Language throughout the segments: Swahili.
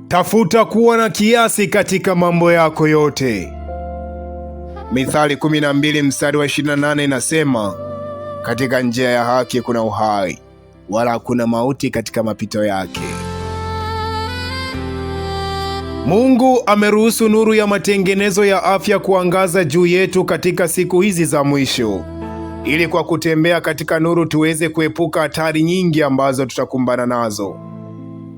Tafuta kuwa na kiasi katika mambo yako yote. Mithali 12 mstari wa 28 inasema, katika njia ya haki kuna uhai, wala hakuna mauti katika mapito yake. Mungu ameruhusu nuru ya matengenezo ya afya kuangaza juu yetu katika siku hizi za mwisho, ili kwa kutembea katika nuru tuweze kuepuka hatari nyingi ambazo tutakumbana nazo.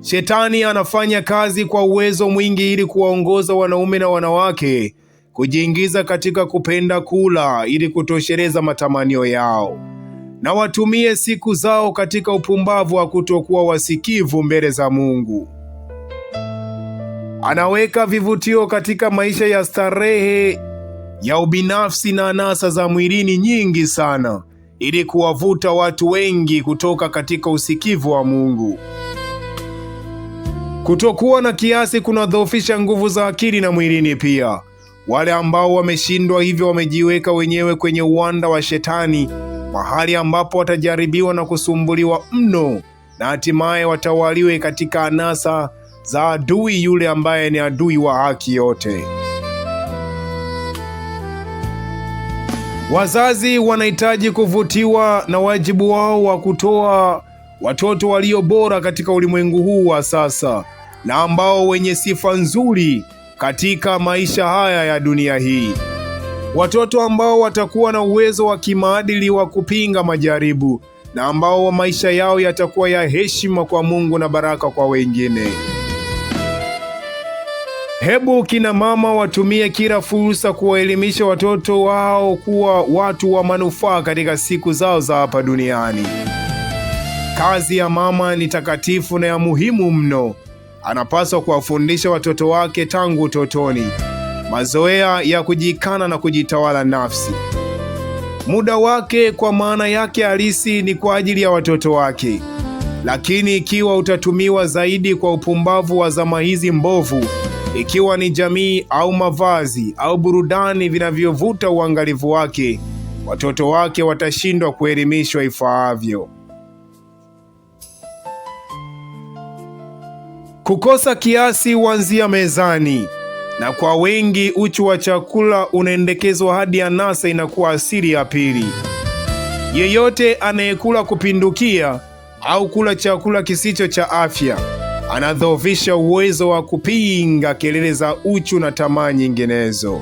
Shetani anafanya kazi kwa uwezo mwingi ili kuwaongoza wanaume na wanawake kujiingiza katika kupenda kula ili kutosheleza matamanio yao, na watumie siku zao katika upumbavu wa kutokuwa wasikivu mbele za Mungu. Anaweka vivutio katika maisha ya starehe ya ubinafsi na anasa za mwilini nyingi sana, ili kuwavuta watu wengi kutoka katika usikivu wa Mungu. Kutokuwa na kiasi kunadhoofisha nguvu za akili na mwilini pia. Wale ambao wameshindwa hivyo wamejiweka wenyewe kwenye uwanda wa Shetani, mahali ambapo watajaribiwa na kusumbuliwa mno, na hatimaye watawaliwe katika anasa za adui yule ambaye ni adui wa haki yote. Wazazi wanahitaji kuvutiwa na wajibu wao wa kutoa watoto walio bora katika ulimwengu huu wa sasa, na ambao wenye sifa nzuri katika maisha haya ya dunia hii. Watoto ambao watakuwa na uwezo wa kimaadili wa kupinga majaribu, na ambao maisha yao yatakuwa ya heshima kwa Mungu na baraka kwa wengine. Hebu kina mama watumie kila fursa kuwaelimisha watoto wao kuwa watu wa manufaa katika siku zao za hapa duniani. Kazi ya mama ni takatifu na ya muhimu mno. Anapaswa kuwafundisha watoto wake tangu utotoni mazoea ya kujikana na kujitawala nafsi. Muda wake kwa maana yake halisi ni kwa ajili ya watoto wake, lakini ikiwa utatumiwa zaidi kwa upumbavu wa zama hizi mbovu, ikiwa ni jamii au mavazi au burudani vinavyovuta uangalifu wake, watoto wake watashindwa kuelimishwa ifaavyo. Kukosa kiasi huanzia mezani, na kwa wengi uchu wa chakula unaendekezwa hadi anasa inakuwa asili ya pili. Yeyote anayekula kupindukia au kula chakula kisicho cha afya anadhoofisha uwezo wa kupinga kelele za uchu na tamaa nyinginezo.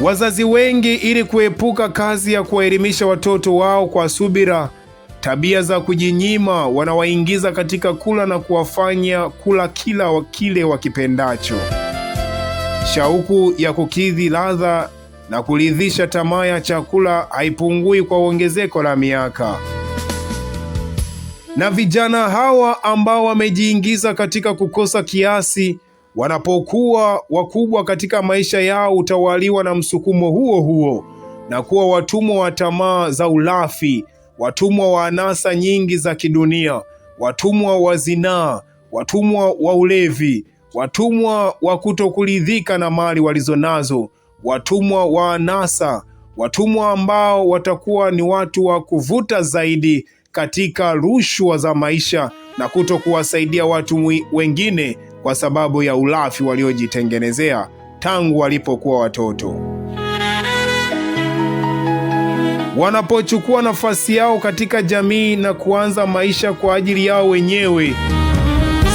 Wazazi wengi, ili kuepuka kazi ya kuwaelimisha watoto wao kwa subira tabia za kujinyima, wanawaingiza katika kula na kuwafanya kula kile wakipendacho. Shauku ya kukidhi ladha na kuridhisha tamaa ya chakula haipungui kwa ongezeko la miaka. Na vijana hawa ambao wamejiingiza katika kukosa kiasi, wanapokuwa wakubwa katika maisha yao utawaliwa na msukumo huo huo na kuwa watumwa wa tamaa za ulafi, watumwa wa anasa nyingi za kidunia, watumwa wa zinaa, watumwa wa ulevi, watumwa wa kutokuridhika na mali walizonazo, watumwa wa anasa, watumwa ambao watakuwa ni watu wa kuvuta zaidi katika rushwa za maisha na kutokuwasaidia watu wengine kwa sababu ya ulafi waliojitengenezea tangu walipokuwa watoto. Wanapochukua nafasi yao katika jamii na kuanza maisha kwa ajili yao wenyewe,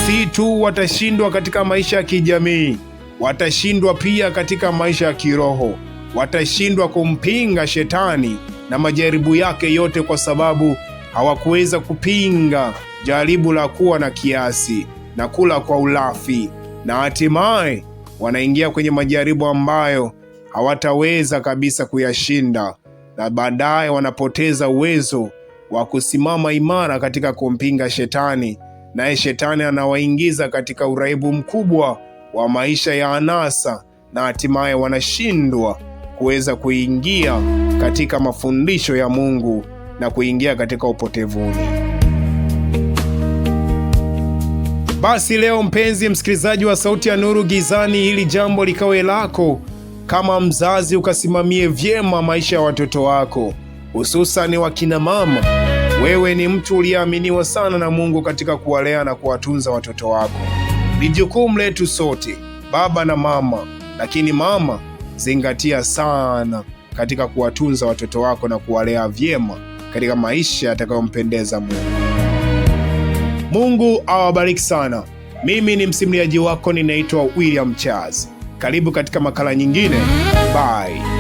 si tu watashindwa katika maisha ya kijamii, watashindwa pia katika maisha ya kiroho. Watashindwa kumpinga Shetani na majaribu yake yote, kwa sababu hawakuweza kupinga jaribu la kuwa na kiasi na kula kwa ulafi, na hatimaye wanaingia kwenye majaribu ambayo hawataweza kabisa kuyashinda, na baadaye wanapoteza uwezo wa kusimama imara katika kumpinga Shetani, naye Shetani anawaingiza katika uraibu mkubwa wa maisha ya anasa, na hatimaye wanashindwa kuweza kuingia katika mafundisho ya Mungu na kuingia katika upotevuni. Basi leo, mpenzi msikilizaji wa Sauti ya Nuru Gizani, hili jambo likawe lako. Kama mzazi, ukasimamie vyema maisha ya watoto wako, hususani wakina mama. Wewe ni mtu uliyeaminiwa sana na Mungu katika kuwalea na kuwatunza watoto wako. Ni jukumu letu sote, baba na mama, lakini mama, zingatia sana katika kuwatunza watoto wako na kuwalea vyema katika maisha yatakayompendeza Mungu. Mungu awabariki sana. Mimi ni msimuliaji wako, ninaitwa William Charles. Karibu katika makala nyingine. Bye.